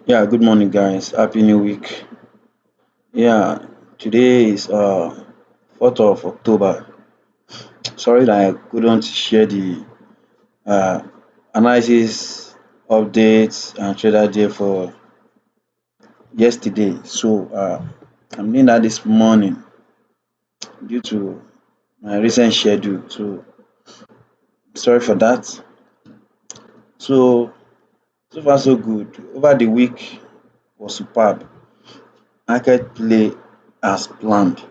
Yeah, good morning, guys. Happy New Week. Yeah, today is 4th of October. Sorry that I couldn't share the uh, analysis updates and trader day for yesterday. I'm doing that this morning due to my recent schedule. So sorry for that. So so far so good. Over the week was superb. Market play as planned.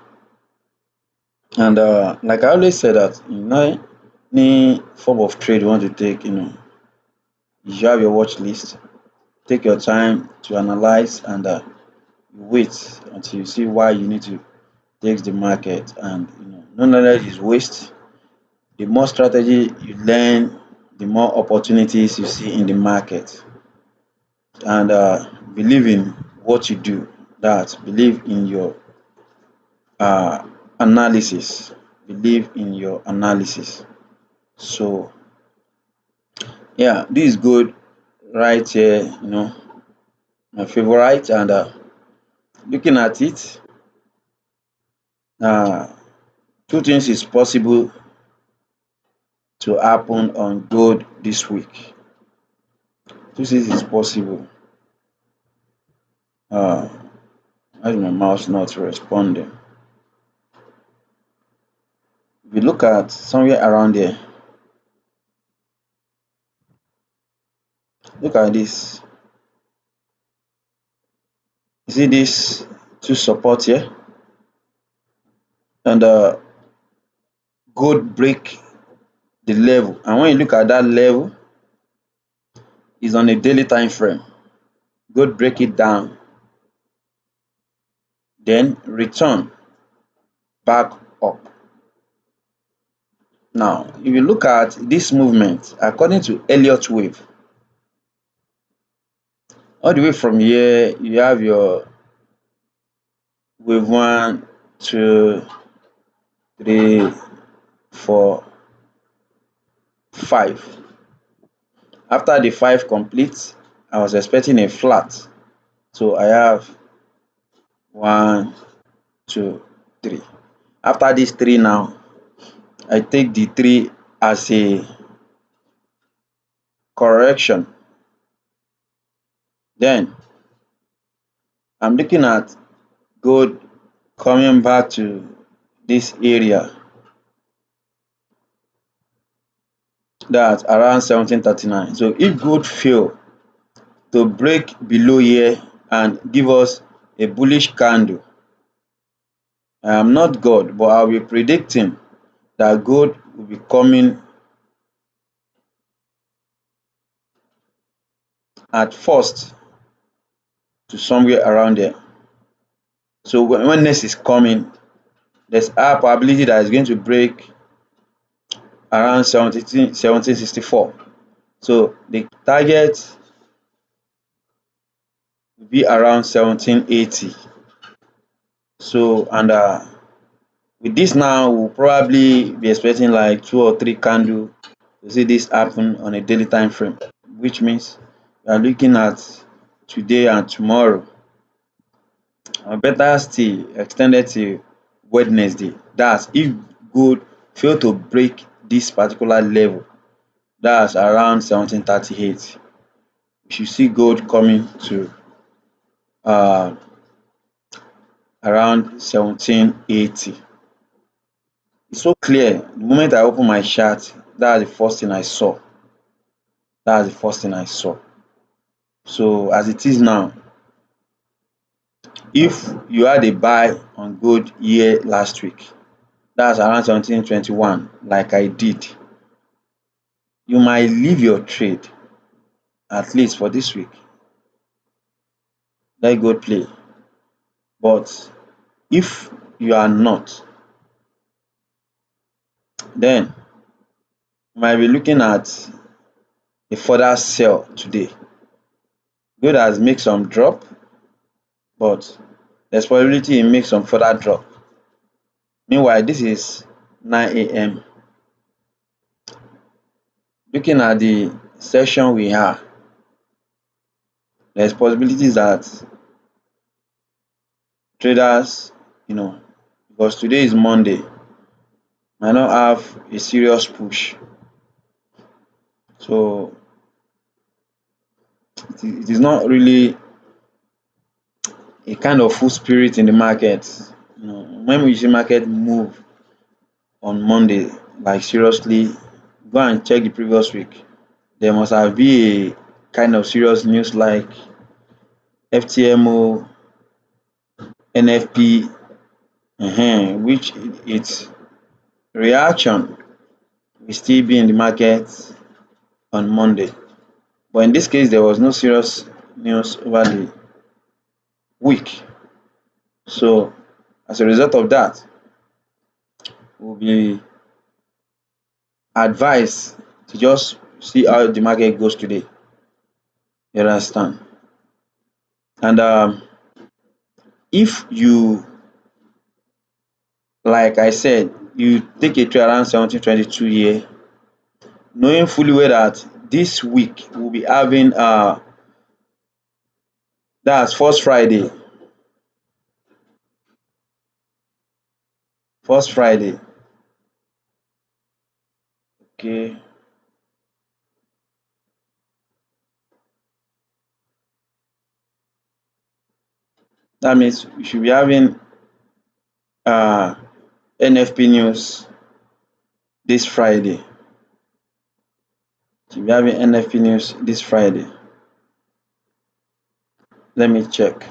And like I always say that any form of trade you want to take, you should have your watch list. Take your time to analyze and wait until you see why you need to take the market. And no knowledge is waste. The more strategy you learn, the more opportunities you see in the market. And believe in what you do. That believe in your uh, analysis. Believe in your analysis. So yeah, this is good right here, my favorite. And looking at it, uh, two things is possible to happen on gold this week. Two things is possible. Uh, why is my mouse not responding? If you look at somewhere around there, look at this. You see this two support here, and gold break the level. And when you look at that level, is on a daily time frame. Gold break it down, then return back up. Now, if you look at this movement, according to Elliott wave, all the way from here, you have your wave one, two, three, four, five. After the five complete, I was expecting a flat. So I have one, two, three. After these three now, I take the three as a correction. Then I'm looking at gold coming back to this area, that's around 1739. So if gold fail to break below here and give us a bullish candle, I am not God, but I'll be predicting that gold will be coming at first to somewhere around there. So when next is coming, there's a probability that it's going to break around 1764. So the target will be around 1780. So and with this now, we'll probably be expecting like two or three candle to see this happen on a daily time frame, which means we are looking at today and tomorrow, or better still extended till Wednesday. That's if gold fail to break this particular level, that's around 1738. We should see gold coming to uh, around 1780. It's so clear. The moment I open my chart, that's the first thing I saw. That's the first thing I saw. So as it is now, if you had a buy on gold here last week, that's around 1721, like I did, you might leave your trade at least for this week. Let gold play. But if you are not, then you might be looking at a further sell today. Gold has made some drop, but there's probability it makes some further drop. Meanwhile, this is 9 a.m. Looking at the session we have, there's possibilities that traders, you know, because today is Monday, might not have a serious push. So it is not really a kind of full spirit in the market. When we see market move on Monday, like seriously, go and check the previous week. There must have been a kind of serious news like FTMO, NFP, which its reaction will still be in the market on Monday. But in this case, there was no serious news over the week. So as a result of that, we'll be advised to just see how the market goes today. You understand? And if you, like I said, you take a trade around 1722 here, knowing fully well that this week we'll be having that's first Friday. Okay, that means we should be having uh NFP news this Friday. Should be having NFP news this Friday. Let me check.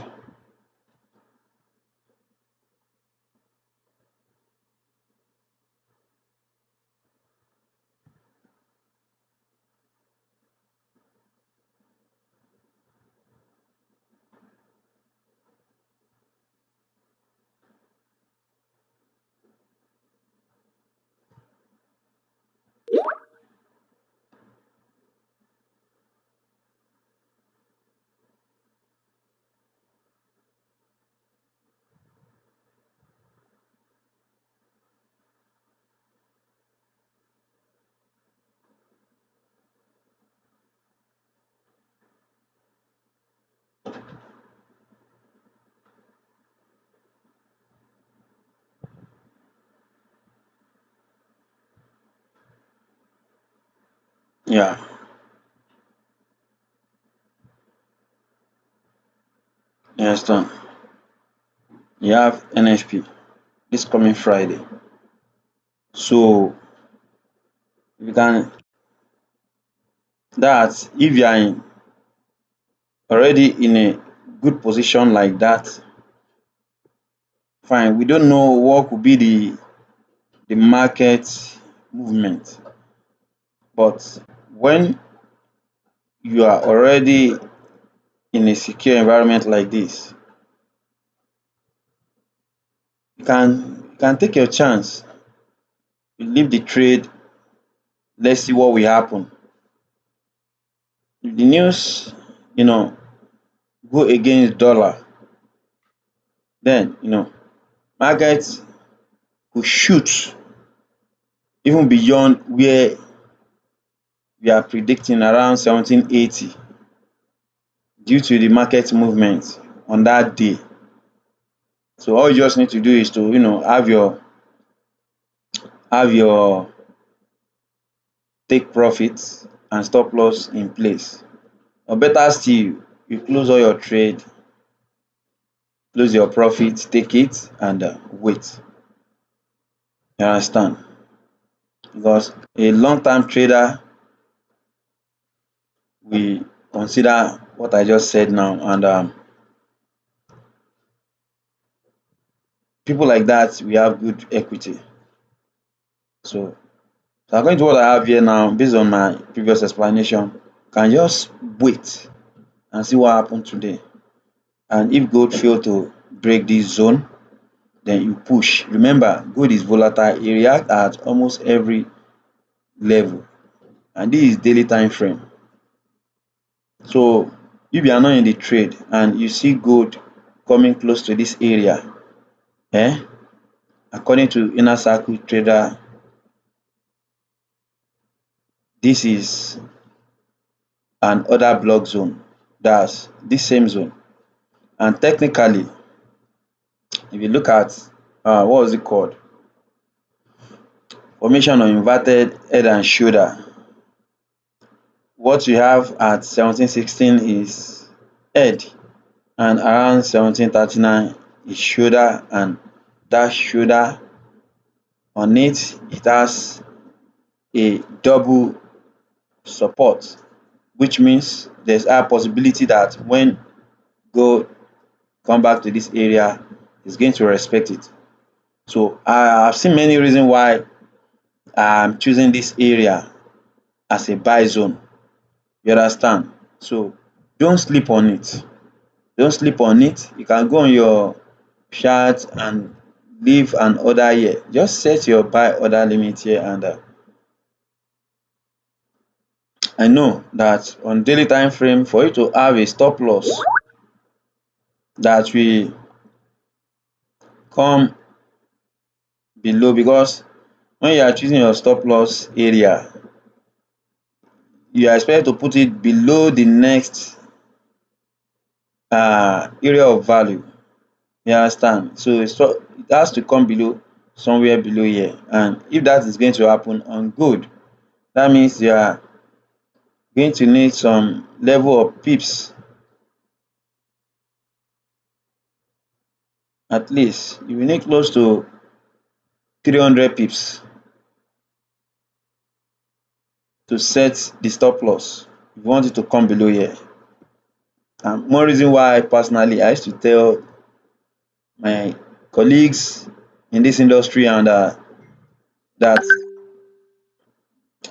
Yeah, you understand. You have NFP this coming Friday. So you can that if you are already in a good position like that, fine. We don't know what could be the market movement, but when you are already in a secure environment like this, you can take your chance. You leave the trade. Let's see what will happen. If the news, you know, go against dollar, then markets could shoot even beyond where we are predicting around 1780 due to the market movement on that day. So all you just need to do is to have your take profits and stop loss in place. Or better still, you close all your trade, close your profit, take it and wait. You understand? Because a long term trader will consider what I just said now, and people like that we have good equity. So according to what I have here now, based on my previous explanation, can just wait and see what happens today. And if gold fail to break this zone, then you push. Remember, gold is volatile, it reacts at almost every level, and this is daily time frame. So if you are not in the trade and you see gold coming close to this area, eh, according to inner circle trader, this is an order block zone. That's this same zone. And technically, if you look at what was it called? Formation of inverted head and shoulder. What you have at 1716 is head, and around 1739 is shoulder, and that shoulder on it, it has a double support, which means there's a possibility that when gold come back to this area, it's going to respect it. So I've seen many reasons why I'm choosing this area as a buy zone. You understand? So don't sleep on it. Don't sleep on it. You can go on your chart and leave an order here. Just set your buy order limit here, and I know that on daily time frame, for you to have a stop loss that will come below, because when you are choosing your stop loss area, you are expected to put it below the next area of value. You understand? So it has to come below, somewhere below here, and if that is going to happen on good, that means you are going to need some level of pips. At least you will need close to 300 pips to set the stop loss if you want it to come below here. And one reason why personally I used to tell my colleagues in this industry, and that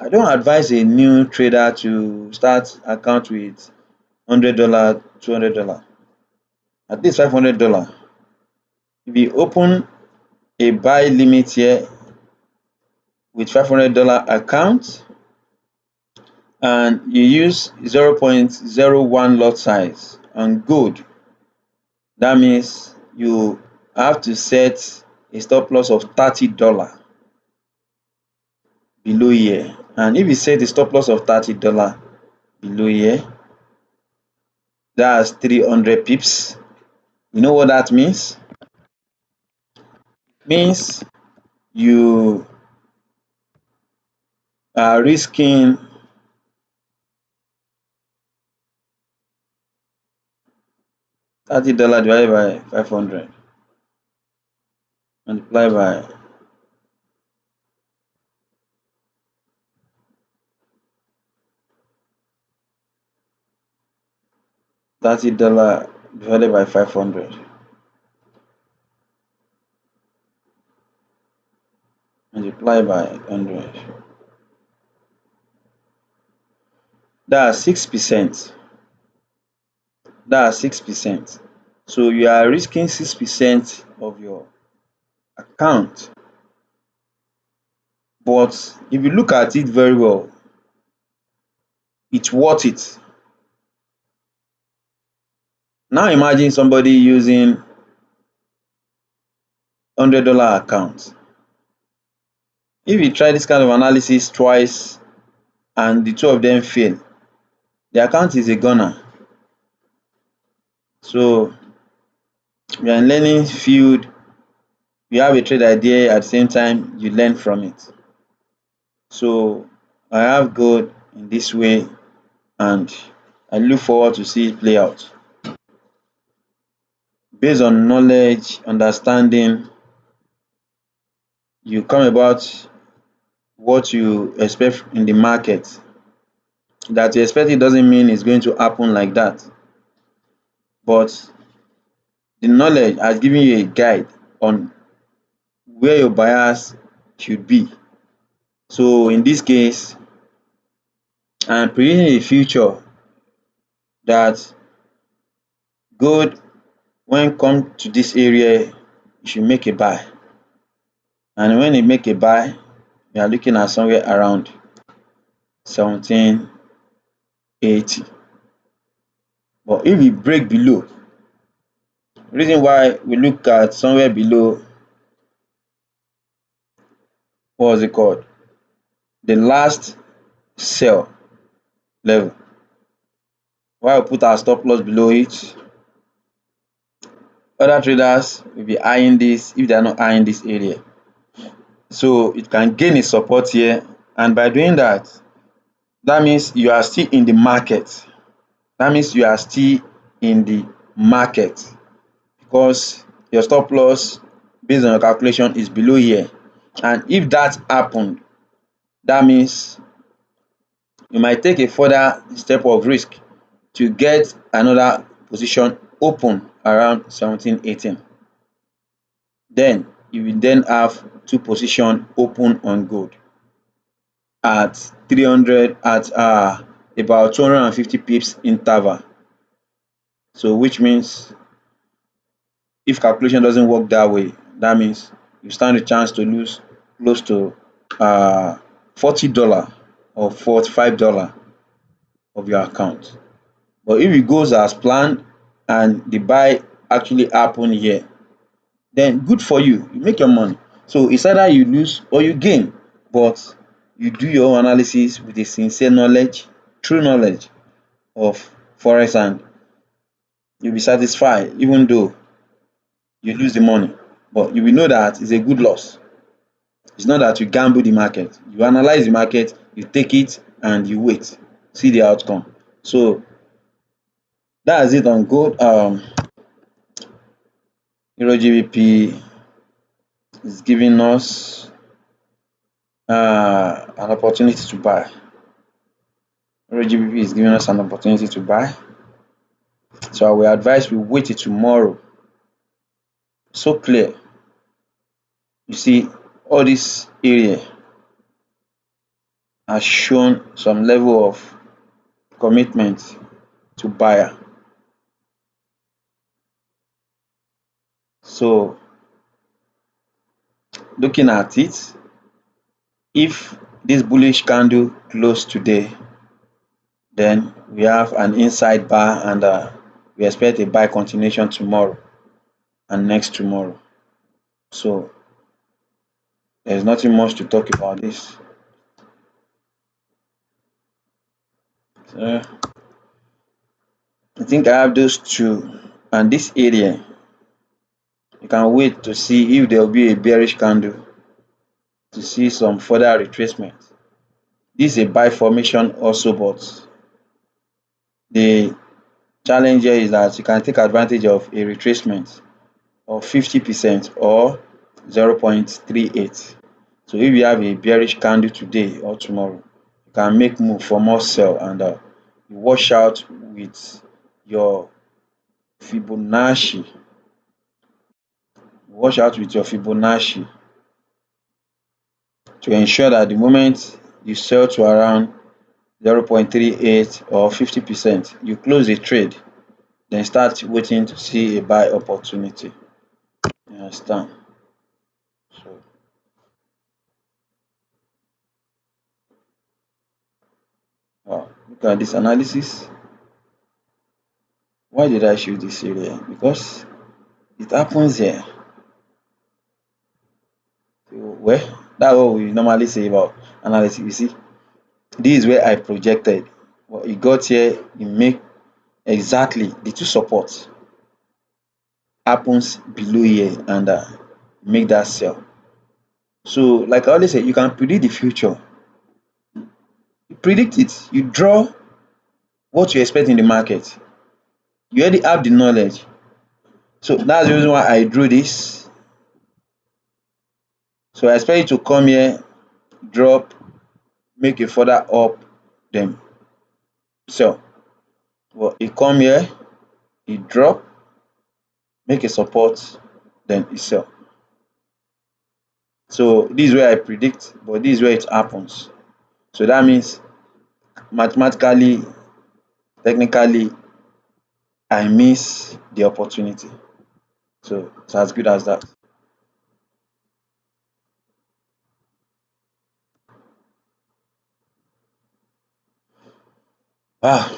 I don't advise a new trader to start account with $100, $200, at least $500. If you open a buy limit here with $500 account and you use 0.01 lot size on gold, that means you have to set a stop loss of $30 below here. And if you set a stop loss of $30 below here, that's 300 pips. You know what that means? Means you are risking $30 divided by 500 multiplied by $30 divided by 500 multiplied by 100. That's 6%. That's 6%. So you are risking 6% of your account. But if you look at it very well, it's worth it. Now imagine somebody using $100 account. If you try this kind of analysis twice and the two of them fail, the account is a goner. So you are in learning field, you have a trade idea, at the same time you learn from it. So I have gold in this way, and I look forward to see it play out. Based on knowledge, understanding, you come about what you expect in the market. That you expect it doesn't mean it's going to happen like that. But the knowledge has given you a guide on where your bias should be. So in this case, I'm predicting a future that gold, when come to this area, you should make a buy. And when you make a buy, you are looking at somewhere around 1780. But if we break below, reason why we look at somewhere below, what was it called? The last sell level while we put our stop loss below it. Other traders will be eyeing this if they are not eyeing this area. So it can gain a support here, and by doing that, that means you are still in the market. That means you are still in the market because your stop loss based on your calculation is below here. And if that happened, that means you might take a further step of risk to get another position open around 1718. Then you will then have two position open on gold at 300 at about 250 pips interval. So which means if calculation doesn't work that way, that means you stand a chance to lose close to $40 or $45 of your account. But if it goes as planned and the buy actually happen here, then good for you. You make your money. So it's either you lose or you gain. But you do your own analysis with a sincere knowledge, true knowledge of forex, and you'll be satisfied even though you lose the money. But you will know that it's a good loss. It's not that you gamble the market. You analyze the market, you take it and you wait, see the outcome. So that's it on gold. Euro GBP is giving us an opportunity to buy. Euro GBP is giving us an opportunity to buy. So I will advise we wait till tomorrow. So clear. You see, all this area has shown some level of commitment to buyer. So looking at it, if this bullish candle close today, then we have an inside bar, and we expect a buy continuation tomorrow and next tomorrow. So there's nothing much to talk about this. So I think I have those two, and this area you can wait to see if there will be a bearish candle to see some further retracement. This is a buy formation also, but the challenge here is that you can take advantage of a retracement of 50% or 0.38. So if you have a bearish candle today or tomorrow, you can make move for more sell, and you watch out with your Fibonacci. Watch out with your Fibonacci to ensure that the moment you sell to around 0.38 or 50%, you close the trade, then start waiting to see a buy opportunity. You understand? So look at this analysis. Why did I show this area? Because it happens here. So, well, that's what we normally say about analysis. You see, this is where I projected. Well, it got here, it make exactly the two supports happens below here, and make that sell. So, like I always say, you can predict the future. You predict it. You draw what you expect in the market. You already have the knowledge. So that's the reason why I drew this. So I expect you to come here, drop, make a further up, then sell. But it come here, it drop, make a support, then it sell. So this is where I predict, but this is where it happens. So that means mathematically, technically, I miss the opportunity. So it's as good as that. Ah,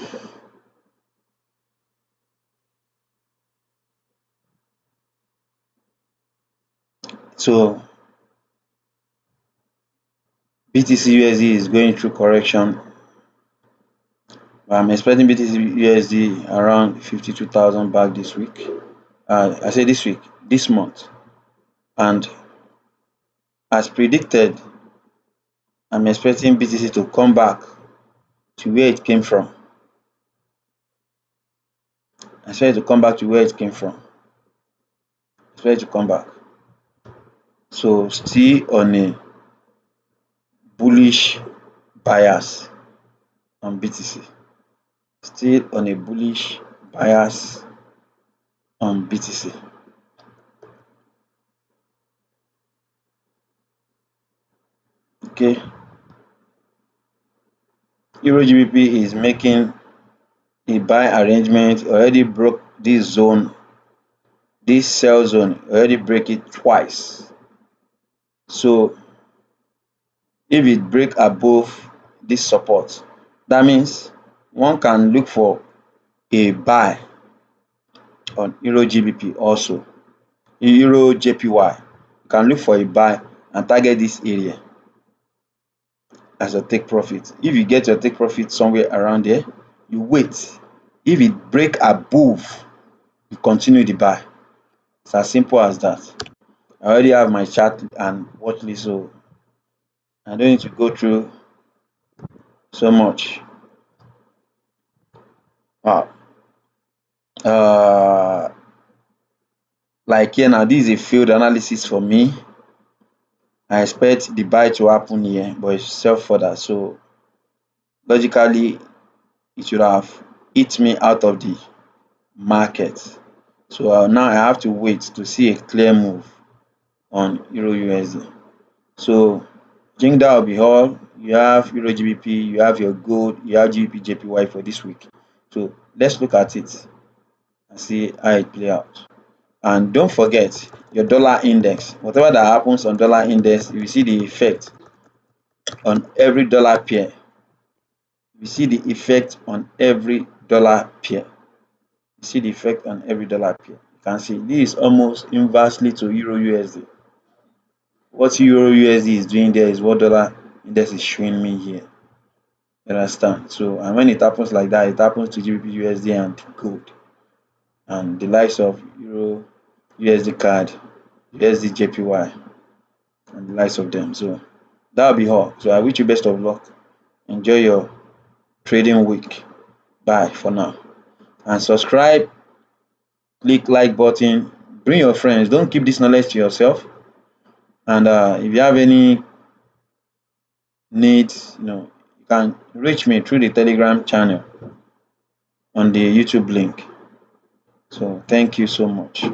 so BTC USD is going through correction. I'm expecting BTC USD around 52,000 back this week. I say this week, this month. And as predicted, I'm expecting BTC to come back to where it came from. I expect it to come back to where it came from. I expect it to come back. So still on a bullish bias on BTC. Still on a bullish bias on BTC. Okay. Euro GBP is making a buy arrangement, already broke this zone, this sell zone, already break it twice. So if it break above this support, that means one can look for a buy on Euro GBP also. Euro JPY, you can look for a buy and target this area as your take profit. If you get your take profit somewhere around there, you wait. If it break above, you continue the buy. It's as simple as that. I already have my chart and watch list, so I don't need to go through so much. Wow. Uh, like here now, this is a field analysis for me. I expect the buy to happen here, but it's sell further. So logically, it should have hit me out of the market. So now I have to wait to see a clear move on Euro USD. So I think that will be all. You have Euro GBP, you have your gold, you have GBP JPY for this week. So let's look at it and see how it play out. And don't forget your dollar index. Whatever that happens on dollar index, you will see the effect on every dollar pair. You see the effect on every dollar pair. You see the effect on every dollar pair. You can see this is almost inversely to Euro USD. What Euro USD is doing there is what dollar index is showing me here. You understand? So, and when it happens like that, it happens to GBP USD and gold, and the likes of Euro USD card, USD JPY, and the likes of them. So that'll be all. So I wish you best of luck. Enjoy your trading week. Bye for now. And subscribe, click like button, bring your friends. Don't keep this knowledge to yourself. And if you have any needs, you can reach me through the Telegram channel on the YouTube link. So thank you so much.